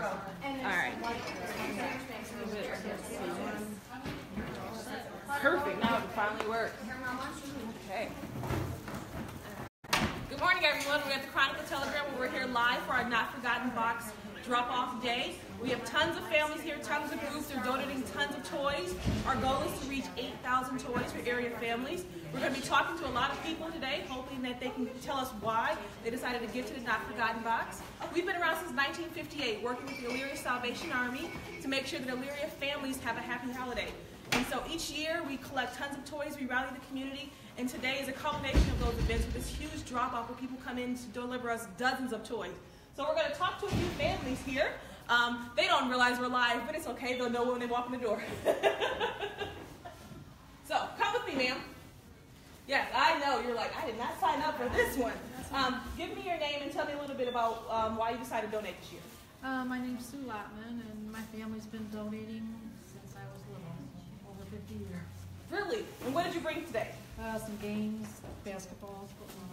All right. Perfect. Now it can finally work. Okay. Good morning, everyone. We're at the Chronicle Telegram, where we're here live for our Not Forgotten Box drop-off day. We have tons of families here, tons of groups. They're donating tons of toys. Our goal is to reach 8,000 toys for area families. We're going to be talking to a lot of people today, hoping that they can tell us why they decided to give to the Not Forgotten Box. We've been around since 1958, working with the Elyria Salvation Army to make sure that Elyria families have a happy holiday. And so each year we collect tons of toys, we rally the community, and today is a culmination of those events with this huge drop-off where people come in to deliver us dozens of toys. So we're going to talk to a few families here. They don't realize we're live, but it's okay. They'll know when they walk in the door. So come with me, ma'am. Yes, I know. You're like, I did not sign up for this one. Give me your name and tell me a little bit about why you decided to donate this year. My name's Sue Lotman, and my family's been donating since I was little, over 50 years. Really? And what did you bring today? Some games, basketballs, football.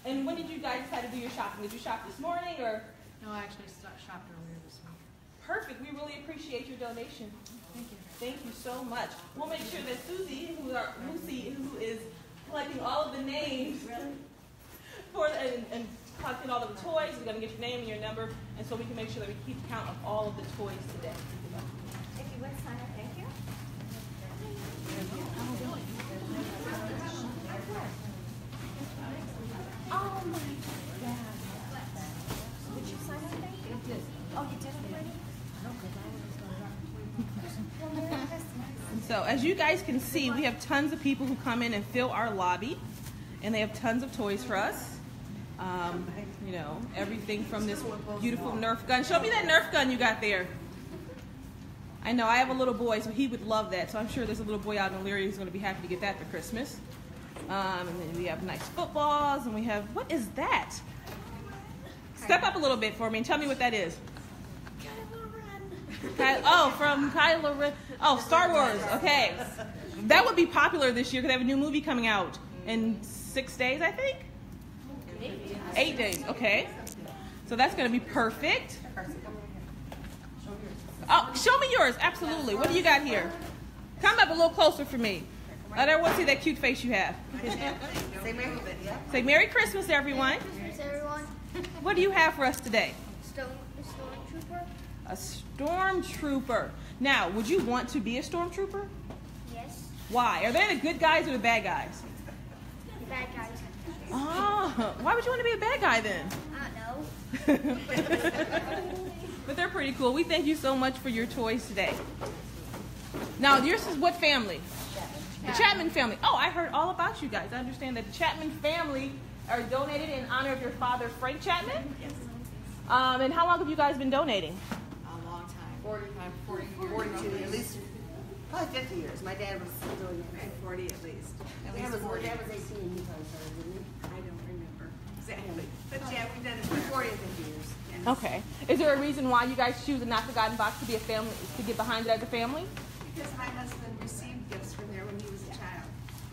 And when did you guys decide to do your shopping? Did you shop this morning or? No, I actually shopped earlier this week. Perfect. We really appreciate your donation. Thank you. Thank you so much. We'll make sure that Lucy, who is collecting all of the names for and collecting all of the toys, is going to get your name and your number, and so we can make sure that we keep count of all of the toys today. If you would sign up, thank you. Oh my God. Did you sign up, thank you? Yes. Oh, you did it already? And so, as you guys can see, we have tons of people who come in and fill our lobby, and they have tons of toys for us. You know, everything from this beautiful Nerf gun. Show me that Nerf gun you got there. I know, I have a little boy, so he would love that. So I'm sure there's a little boy out in Elyria who's going to be happy to get that for Christmas. And then we have nice footballs, and we have, what is that? Step up a little bit for me and tell me what that is. From Kylo Ren. Oh, Star Wars. Okay. That would be popular this year because they have a new movie coming out in 6 days, I think? 8 days. Okay. So that's going to be perfect. Oh, show me yours. Absolutely. What do you got here? Come up a little closer for me. Let everyone see that cute face you have. Say Merry Christmas, everyone. Merry Christmas, everyone. What do you have for us today? Stormtrooper? A Stormtrooper. Now, would you want to be a Stormtrooper? Yes. Why? Are they the good guys or the bad guys? The bad guys. Oh, why would you want to be a bad guy then? I don't know. But they're pretty cool. We thank you so much for your toys today. Now, yours is what family? The Chapman family. Oh, I heard all about you guys. I understand that the Chapman family are donated in honor of your father, Frank Chapman? Yes. And how long have you guys been donating? A long time. 42, at least, probably 50 years. My dad was doing it. 40 at least. At least 40. Dad was 18 when he probably started, didn't he? I don't remember exactly. But yeah, we've done it for 40 and 50 years. And Okay. Is there a reason why you guys choose a Not Forgotten Box to be a family, to get behind it as a family? because my husband received gifts from there when he was a child.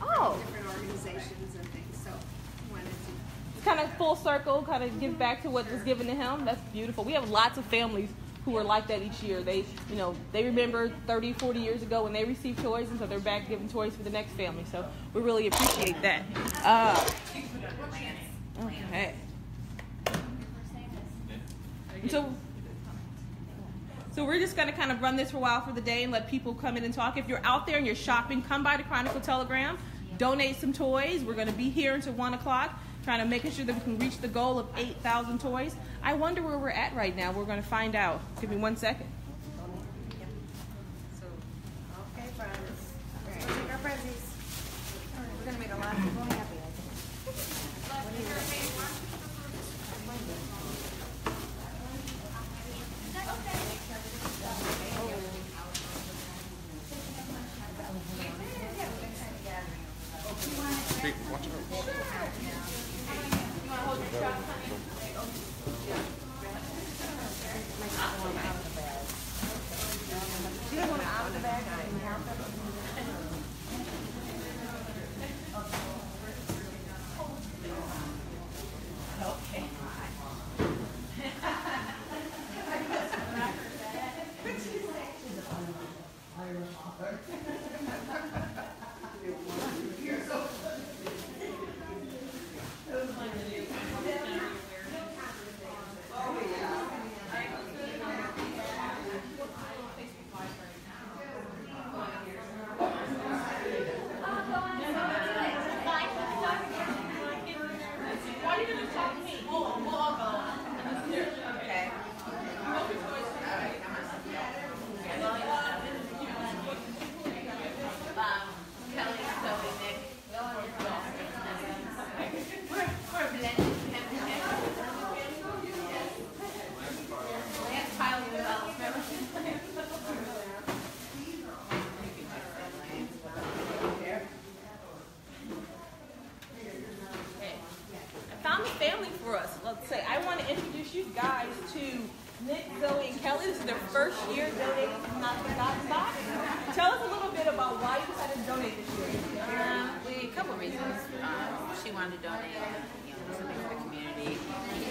Oh. Different organizations and things, so he wanted to. Kind of full circle, kind of give back to what was given to him. That's beautiful. We have lots of families who are like that each year. They, you know, they remember 30, 40 years ago when they received toys, and so they're back giving toys for the next family. So we really appreciate that. Okay. So we're just going to kind of run this for a while for the day and let people come in and talk. If you're out there and you're shopping, come by the Chronicle Telegram, donate some toys. We're going to be here until 1 o'clock, trying to make sure that we can reach the goal of 8,000 toys. I wonder where we're at right now. We're going to find out. Give me 1 second. So, okay, friends. Let's go take our prezzies. We're going to make a lot of people happy, I think. Watch out. Do you want it out of the bag? Emily and Kelly. This is their first year donating to the Not Forgotten Box. Tell us a little bit about why you decided to donate this year. A couple of reasons. She wanted to donate, something for the community. We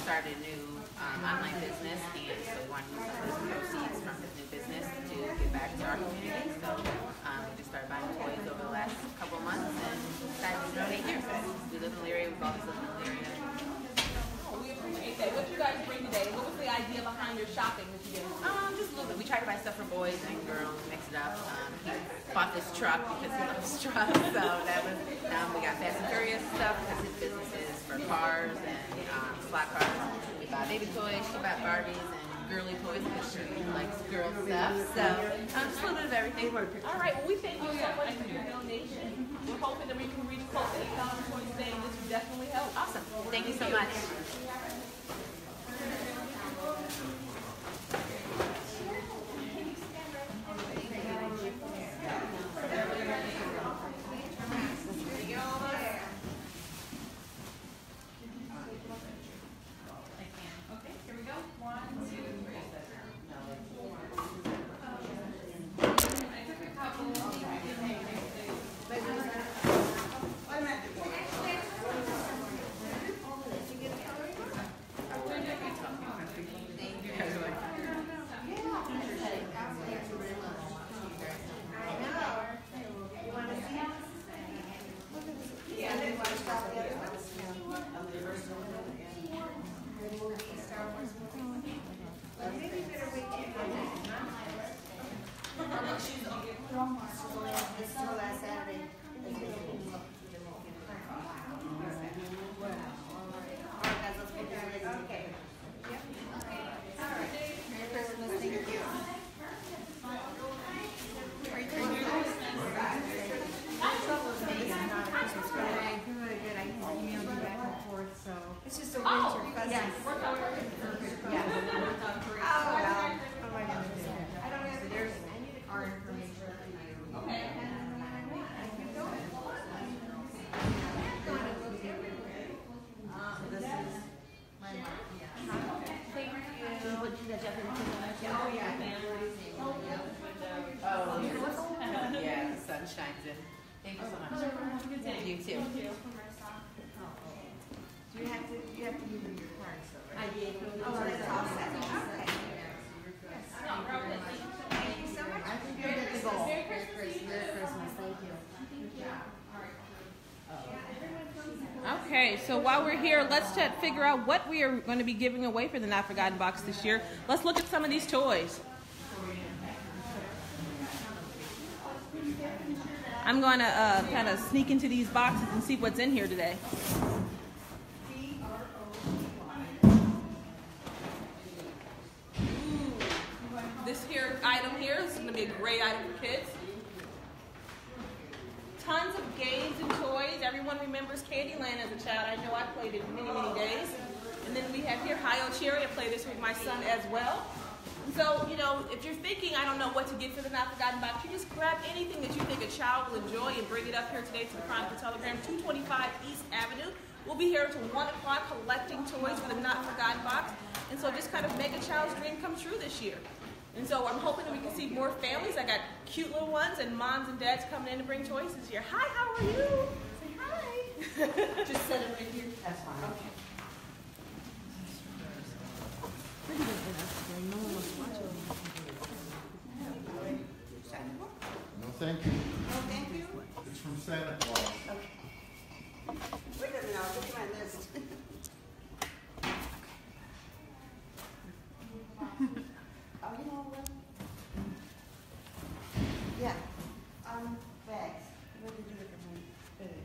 started a new online business, and so we wanted to use some of the proceeds from this new business to give back to our community. So we just started buying toys over the last couple of months and decided to donate here. So we live in Elyria. We've always lived in Elyria. We appreciate that. What did you guys bring today? What was the idea behind your shopping that you did? Just a little bit. We try to buy stuff for boys and girls, mix it up. He bought this truck because he loves trucks, so that was. We got Fast and Furious stuff because his business is for cars and slot cars. We bought baby toys. She bought Barbies and girly toys because she likes girl stuff. So just a little bit of everything. All right. Well, we thank you so much for your donation. We're hoping that we can reach close to 8,000 toys today, and this will definitely help. Awesome. Thank you so much. It's just a winter fuzzy. Yes. Oh, well. What am I going to do? I don't have there's our information. Okay. So this is my mark. Thank you. Oh, yeah. Yeah, the sun shines in. Thank you so much. You too. You have to use your card, so right? I did. Oh, that's all set. Okay. Thank you so much. I think you're good to go. Merry Christmas. Merry Christmas. Thank you. Okay, so while we're here, let's figure out what we are going to be giving away for the Not Forgotten Box this year. Let's look at some of these toys. I'm going to kind of sneak into these boxes and see what's in here today. This here item here is going to be a great item for kids. Tons of games and toys. Everyone remembers Candyland as a child. I know I played it many, many days. And then we have here Hi-Yo Cherry. I play this with my son as well. And so, if you're thinking, I don't know what to get for the Not Forgotten Box, you just grab anything that you think a child will enjoy and bring it up here today to the Chronicle Telegram, 225 East Avenue. We'll be here until 1 o'clock collecting toys for the Not Forgotten Box. And so just kind of make a child's dream come true this year. And so I'm hoping that we can see more families. I got cute little ones and moms and dads coming in to bring toys this year. Hi, how are you? Say hi. Just set it right here. That's fine. Okay. No, thank you. Oh, thank you. It's from Santa Claus. Okay. Wait a minute, I'll look at my list. Oh, you know what? Yeah. Bags. What did you look at my bag?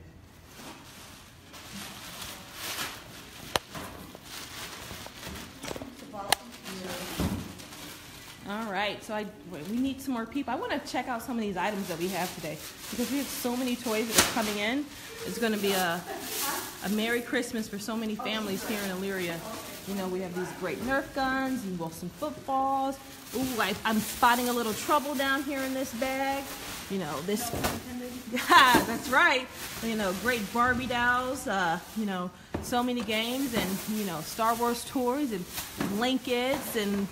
All right, so we need some more people. I want to check out some of these items that we have today because we have so many toys that are coming in. It's going to be a Merry Christmas for so many families here in Elyria. We have these great Nerf guns and some footballs. Ooh, I'm spotting a little trouble down here in this bag. This, yeah, that's right. Great Barbie dolls, so many games and, Star Wars toys and blankets and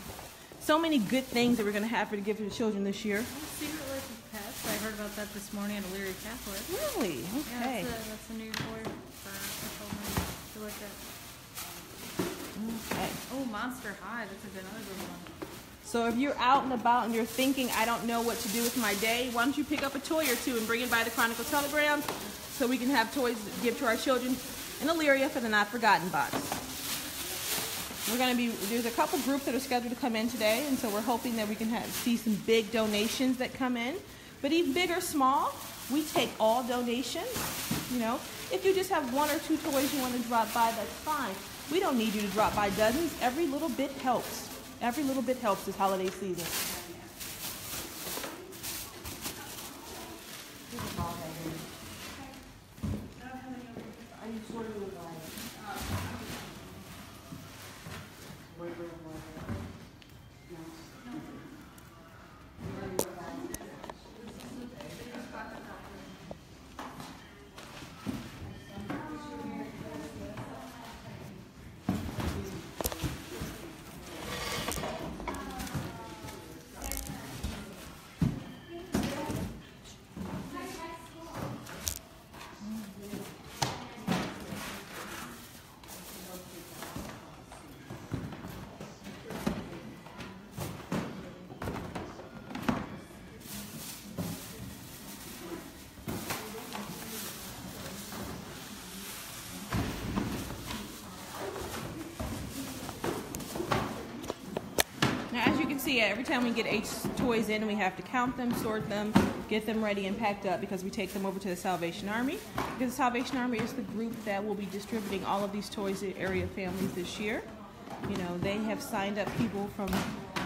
so many good things that we're going to have to give to the children this year. Secret Life of Pets. I heard about that this morning at Leary Catholic. Really? Okay. Yeah, that's a new toy for children to look at. Okay. Oh, Monster High. That's another good one. So if you're out and about and you're thinking, I don't know what to do with my day, why don't you pick up a toy or two and bring it by the Chronicle Telegram so we can have toys to give to our children in Elyria for the Not Forgotten Box. There's a couple groups that are scheduled to come in today, and so we're hoping that we can see some big donations that come in. But even big or small, we take all donations. You know, if you just have one or two toys you want to drop by, that's fine. We don't need you to drop by dozens. Every little bit helps. Every little bit helps this holiday season. See, every time we get 8 toys in, we have to count them, sort them, get them ready and packed up because we take them over to the Salvation Army. Because the Salvation Army is the group that will be distributing all of these toys to area families this year. You know, they have signed up people from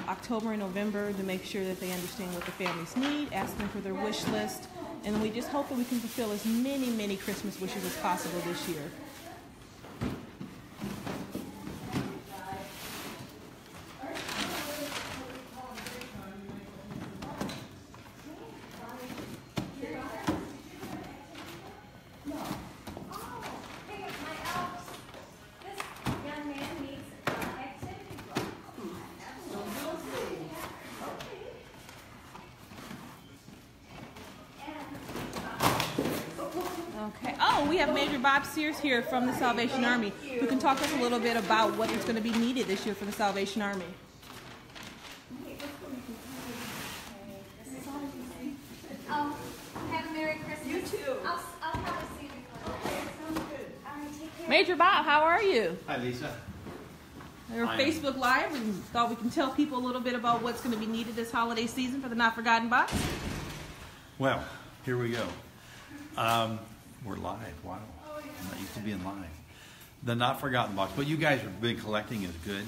October and November to make sure that they understand what the families need, ask them for their wish list, and then we just hope that we can fulfill as many Christmas wishes as possible this year. Okay. Oh, we have Major Bob Sears here from the Salvation Army, who can talk to us a little bit about what is going to be needed this year for the Salvation Army. Have a Merry Christmas. You too. I'll probably see you before. Okay, sounds good. All right, take care. Major Bob, how are you? Hi, Lisa. We're Facebook Live and thought we can tell people a little bit about what's going to be needed this holiday season for the Not Forgotten Box. Well, here we go. We're live. Wow. I'm not used to being live. The Not Forgotten Box. What you guys have been collecting is good.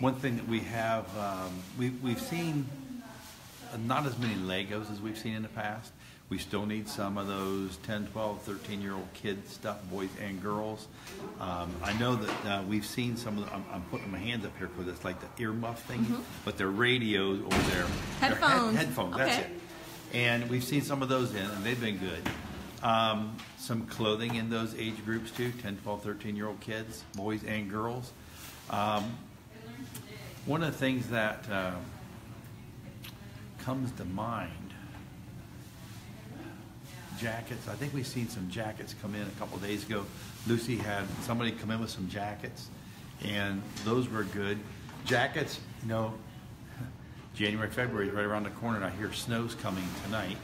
One thing that we have, we've seen not as many Legos as we've seen in the past. We still need some of those 10, 12, 13-year-old kid stuff, boys and girls. I know that we've seen some of the, I'm putting my hands up here for this, like the earmuff thing, but they're radios over there. Headphones. Headphones, okay. That's it. And we've seen some of those in, and they've been good. Some clothing in those age groups too, 10, 12, 13-year-old kids, boys and girls. One of the things that comes to mind, jackets. I think we've seen some jackets come in a couple of days ago. Lucy had somebody come in with some jackets, and those were good. Jackets, you know, January, February is right around the corner, and I hear snow's coming tonight.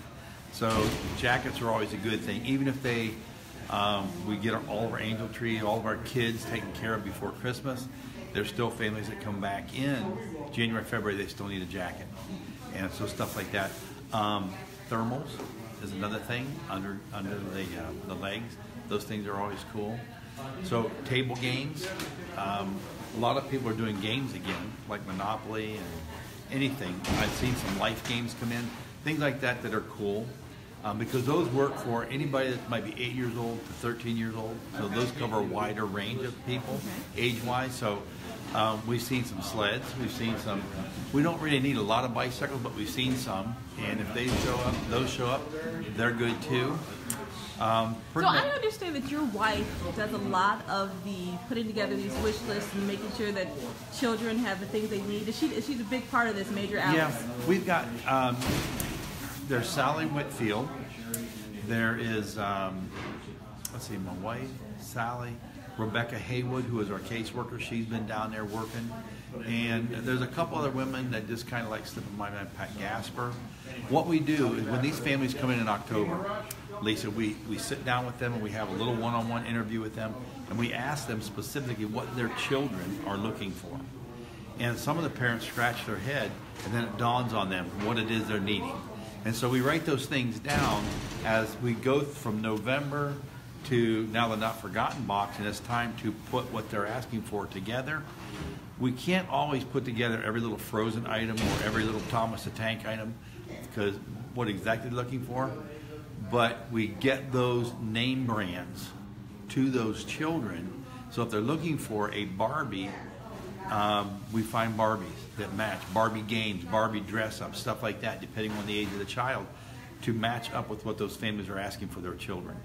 So jackets are always a good thing. Even if they, we get all of our angel tree, all of our kids taken care of before Christmas, there's still families that come back in January, February, they still need a jacket. And so stuff like that. Thermals is another thing under the legs. Those things are always cool. So table games. A lot of people are doing games again, like Monopoly and anything. I've seen some life games come in, things like that that are cool, because those work for anybody that might be 8 years old to 13 years old. So those cover a wider range of people, age-wise. So we've seen some sleds. We've seen some. We don't really need a lot of bicycles, but we've seen some. And if they show up, those show up, they're good too. So I understand that your wife does a lot of the putting together these wish lists and making sure that children have the things they need. She's a big part of this, Major Alice. Yeah, we've got, there's Sally Whitfield. There is, let's see, my wife, Sally, Rebecca Haywood, who is our caseworker. She's been down there working. And there's a couple other women that just kind of like slip in my mind, Pat Gasper. What we do is when these families come in October, Lisa, we sit down with them and we have a little one-on-one interview with them, and we ask them specifically what their children are looking for. And some of the parents scratch their head, and then it dawns on them what it is they're needing. And so we write those things down as we go from November to now the Not Forgotten box, and it's time to put what they're asking for together. We can't always put together every little Frozen item or every little Thomas the Tank item because what exactly they're looking for, but we get those name brands to those children. So if they're looking for a Barbie, we find Barbies that match, Barbie games, Barbie dress-ups, stuff like that, depending on the age of the child, to match up with what those families are asking for their children.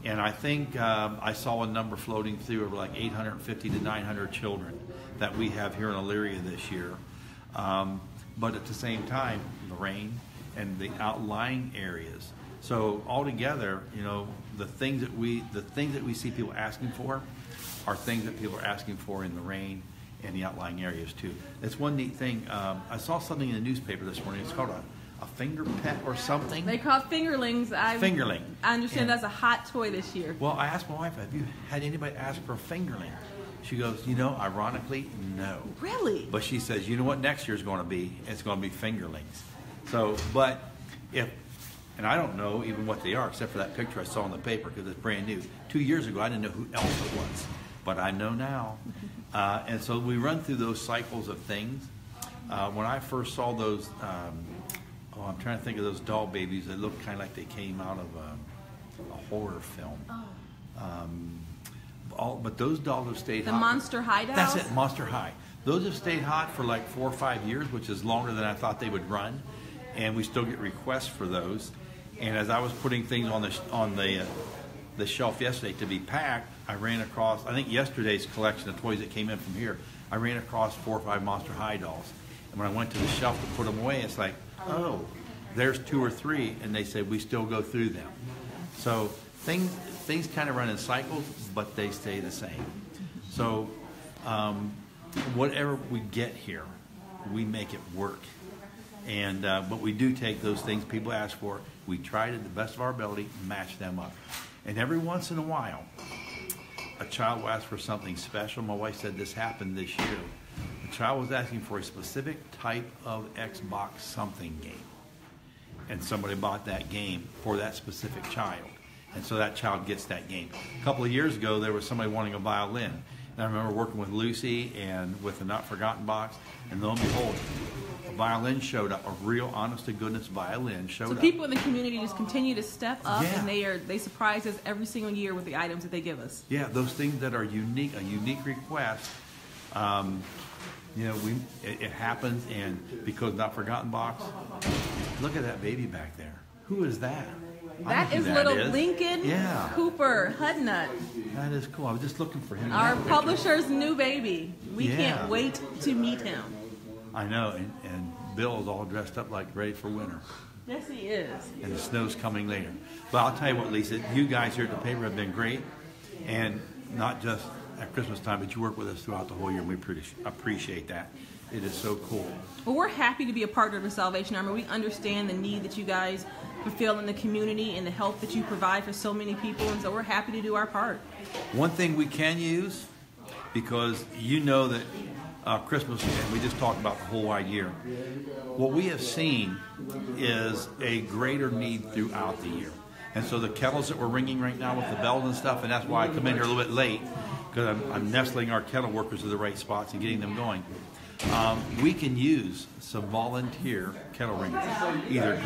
And I think I saw a number floating through of like 850 to 900 children that we have here in Elyria this year. But at the same time, Lorraine and the outlying areas. So altogether, you know, the things that we see people asking for are things that people are asking for in Lorraine and the outlying areas too. That's one neat thing. I saw something in the newspaper this morning. It's called a finger pet or something. They call it fingerlings. Fingerling. I understand that's a hot toy this year. Well, I asked my wife, have you had anybody ask for a fingerling? She goes, you know, ironically, no. Really? But she says, you know what next year's going to be? It's going to be fingerlings. So, but if, and I don't know even what they are except for that picture I saw in the paper because it's brand new. 2 years ago, I didn't know who else it was, but I know now. And so we run through those cycles of things. When I first saw those, I'm trying to think of those doll babies that looked kind of like they came out of a horror film. But those dolls have stayed hot. The Monster High dolls? That's it, Monster High. Those have stayed hot for like 4 or 5 years, which is longer than I thought they would run. And we still get requests for those. And as I was putting things on the shelf yesterday to be packed, I ran across, I think yesterday's collection of toys that came in from here, I ran across 4 or 5 Monster High dolls. And when I went to the shelf to put them away, it's like, oh, there's 2 or 3, and they said we still go through them. So things kind of run in cycles, but they stay the same. So whatever we get here, we make it work. And but we do take those things people ask for. We try to the best of our ability match them up. And every once in a while, a child will ask for something special. My wife said this happened this year. The child was asking for a specific type of Xbox something game. And somebody bought that game for that specific child. And so that child gets that game. A couple of years ago, there was somebody wanting a violin. And I remember working with Lucy and with the Not Forgotten box, and lo and behold, a violin showed up, a real honest-to-goodness violin showed up. So people in the community just continue to step up, Yeah. and they surprise us every single year with the items that they give us. Yeah, those things that are unique, a unique request. You know, it happens, and because Not Forgotten box, look at that baby back there. Who is that? That is little Lincoln Cooper Hudnut. That is cool. I was just looking for him. Our publisher's new baby. We Yeah. can't wait to meet him. I know, and Bill is all dressed up like ready for winter. Yes, he is. And the snow's coming later. But I'll tell you what, Lisa, you guys here at the paper have been great, and not just at Christmas time, but you work with us throughout the whole year, and we appreciate that. It is so cool. Well, we're happy to be a partner of the Salvation Army. We understand the need that you guys fulfill in the community and the help that you provide for so many people, and so we're happy to do our part. One thing we can use, because you know that Christmas, and we just talked about the whole wide year, what we have seen is a greater need throughout the year. And so the kettles that we're ringing right now with the bells and stuff, and that's why I come in here a little bit late, because I'm nestling our kettle workers to the right spots and getting them going. We can use some volunteer kettle ringers, either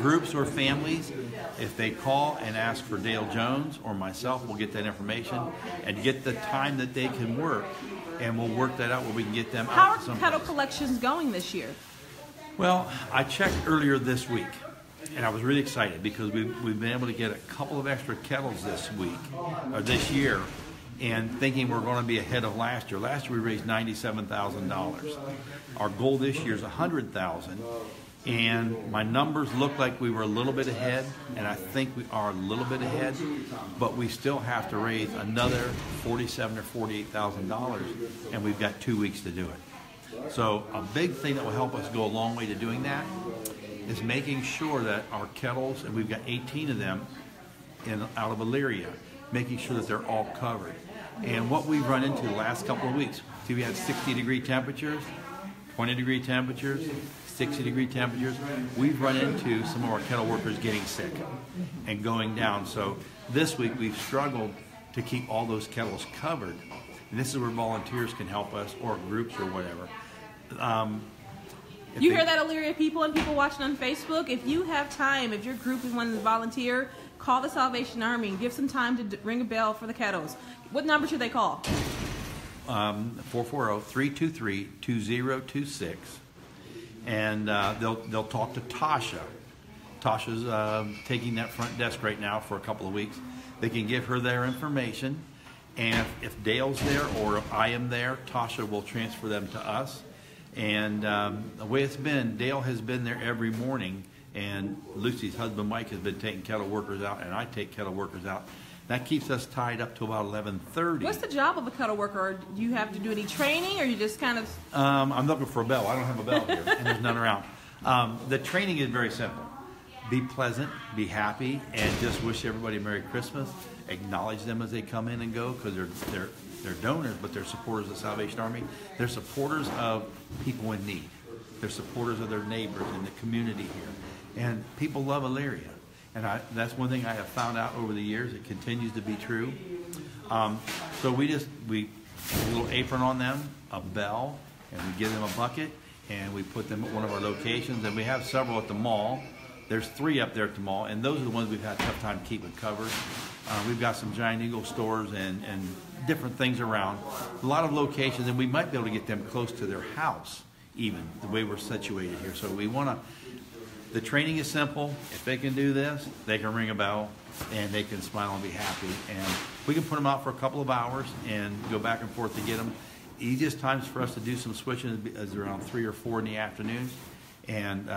groups or families. If they call and ask for Dale Jones or myself, we'll get that information and get the time that they can work, and we'll work that out where we can get them How out. are kettle collections going this year? Well, I checked earlier this week, And I was really excited because we've been able to get a couple of extra kettles this week, or this year, and thinking we're going to be ahead of last year. Last year we raised $97,000. Our goal this year is $100,000. And my numbers look like we were a little bit ahead, and I think we are a little bit ahead, but we still have to raise another $47,000 or $48,000, and we've got 2 weeks to do it. So a big thing that will help us go a long way to doing that is making sure that our kettles, and we've got 18 of them out of Elyria, making sure that they're all covered. And what we've run into the last couple of weeks, see, we had 60-degree temperatures, 20-degree temperatures, 60-degree temperatures. We've run into some of our kettle workers getting sick and going down. So this week we've struggled to keep all those kettles covered. And this is where volunteers can help us, or groups or whatever. You hear that, Elyria people and people watching on Facebook? If you have time, if your group is wanting to volunteer, call the Salvation Army and give some time to ring a bell for the kettles. What number should they call? 440-323-2026. And they'll talk to Tasha. Tasha's taking that front desk right now for a couple of weeks. They can give her their information, and if Dale's there or if I am there, Tasha will transfer them to us. And the way it's been, Dale has been there every morning, and Lucy's husband Mike has been taking kettle workers out, and I take kettle workers out. That keeps us tied up to about 11:30. What's the job of a kettle worker? Do you have to do any training, or you just kind of... I'm looking for a bell. I don't have a bell here, and there's none around. The training is very simple. Be pleasant, be happy, and just wish everybody Merry Christmas. Acknowledge them as they come in and go, because they're donors, but they're supporters of the Salvation Army. They're supporters of people in need. They're supporters of their neighbors in the community here. And people love Elyria. And that's one thing I have found out over the years. It continues to be true. So we put a little apron on them, a bell, and we give them a bucket, and we put them at one of our locations. And we have several at the mall. There's 3 up there at the mall, and those are the ones we've had a tough time keeping covered. We've got some Giant Eagle stores and different things around. A lot of locations, and we might be able to get them close to their house, even, the way we're situated here. So we want to... The training is simple. If they can do this, they can ring a bell and they can smile and be happy. And we can put them out for a couple of hours and go back and forth to get them. Easiest times for us to do some switching is around 3 or 4 in the afternoon. And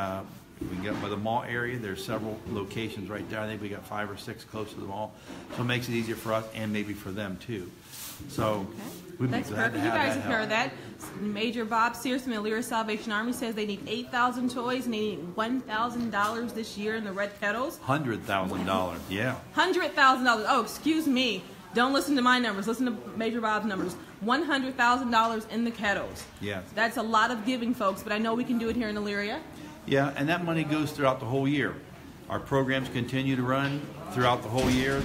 we can get them by the mall area. There's several locations right there. I think we got 5 or 6 close to the mall. So it makes it easier for us and maybe for them too. So we'd be glad to have that help. You guys have heard that. Major Bob Sears from the Elyria Salvation Army says they need 8,000 toys and they need $1,000 this year in the red kettles. $100,000, yeah. $100,000. Oh, excuse me. Don't listen to my numbers. Listen to Major Bob's numbers. $100,000 in the kettles. Yes. That's a lot of giving, folks, but I know we can do it here in Elyria. Yeah, and that money goes throughout the whole year. Our programs continue to run throughout the whole year.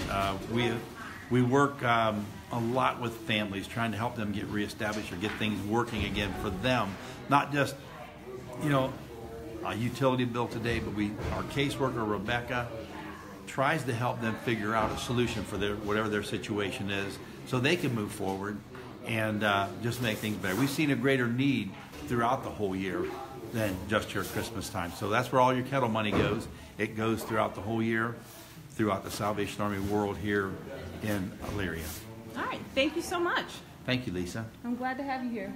We work a lot with families, trying to help them get reestablished or get things working again for them. Not just, a utility bill today, but our caseworker, Rebecca, tries to help them figure out a solution for whatever their situation is so they can move forward and just make things better. We've seen a greater need throughout the whole year than just your Christmas time. So that's where all your kettle money goes. It goes throughout the whole year, throughout the Salvation Army world here in Elyria. All right. Thank you so much. Thank you, Lisa. I'm glad to have you here.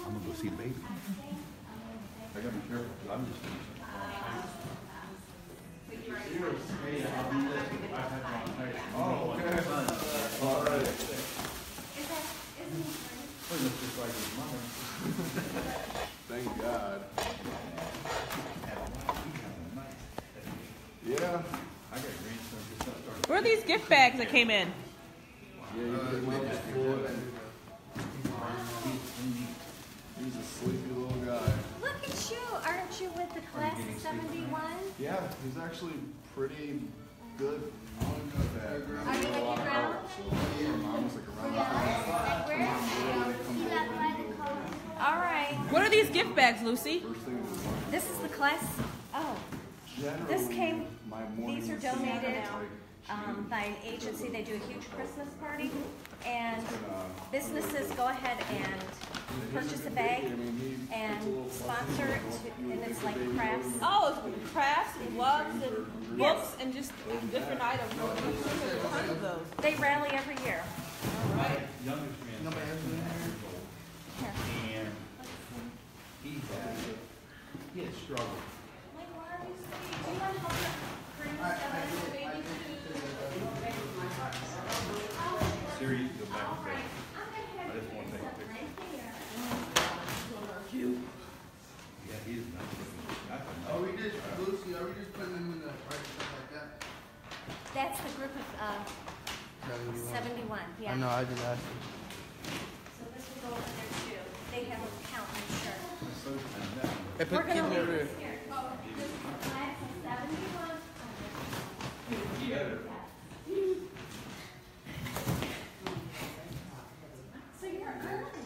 I'm going to go see the baby. I got to be careful because I'm just finishing. Oh, okay. All right. Thank God. Yeah. Where are these gift bags that came in? He's a sleepy little guy. Look at you. Aren't you with the class of 71? Yeah, he's actually pretty good. Are you like your grandma? All right. What are these gift bags, Lucy? This is the class. Oh. This came, these are donated by an agency. They do a huge Christmas party. And businesses go ahead and purchase a bag and sponsor it, and it's like crafts. Oh, it's crafts, gloves, and books, and just different items. There's tons of those. They rally every year. My youngest grandson is 2.5 years old, Here. and he had struggled. Siri, you can go back and take. I just want to take a picture. Yeah, he is not looking. Are we just, Lucy, are we just putting them in the right stuff like that? That's the group of 71. Yeah. I know, I did ask. So this will go over there too. They have a count, I'm sure. I put Kim over here. Here. Class of 71. So you're early.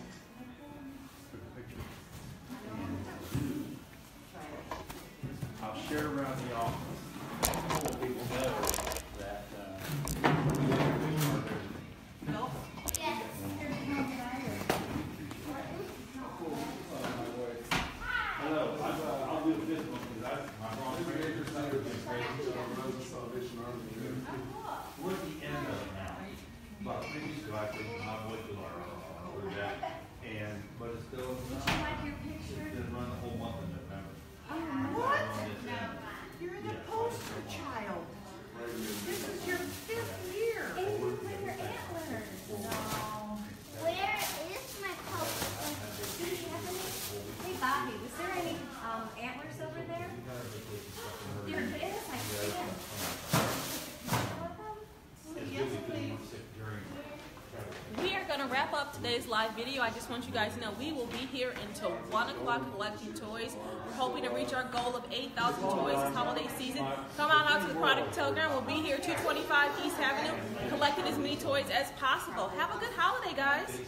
I'll share around the office. So people know that hello, I'll do this one because my wrong. We're at the end of it now. But previously I think my voice was over that. But it's still Like your picture. didn't run the whole month of November. What? On this end. You're the poster child. This is your 5th year. And you put your antlers. No. Where is my poster? Do you have any? Hey Bobby, was there any antlers over there? There is, I see it. We are going to wrap up today's live video. I just want you guys to know we will be here until 1 o'clock collecting toys. We're hoping to reach our goal of 8,000 toys this holiday season. Come on out to the Chronicle Telegram. We'll be here 225 East Avenue collecting as many toys as possible. Have a good holiday, guys.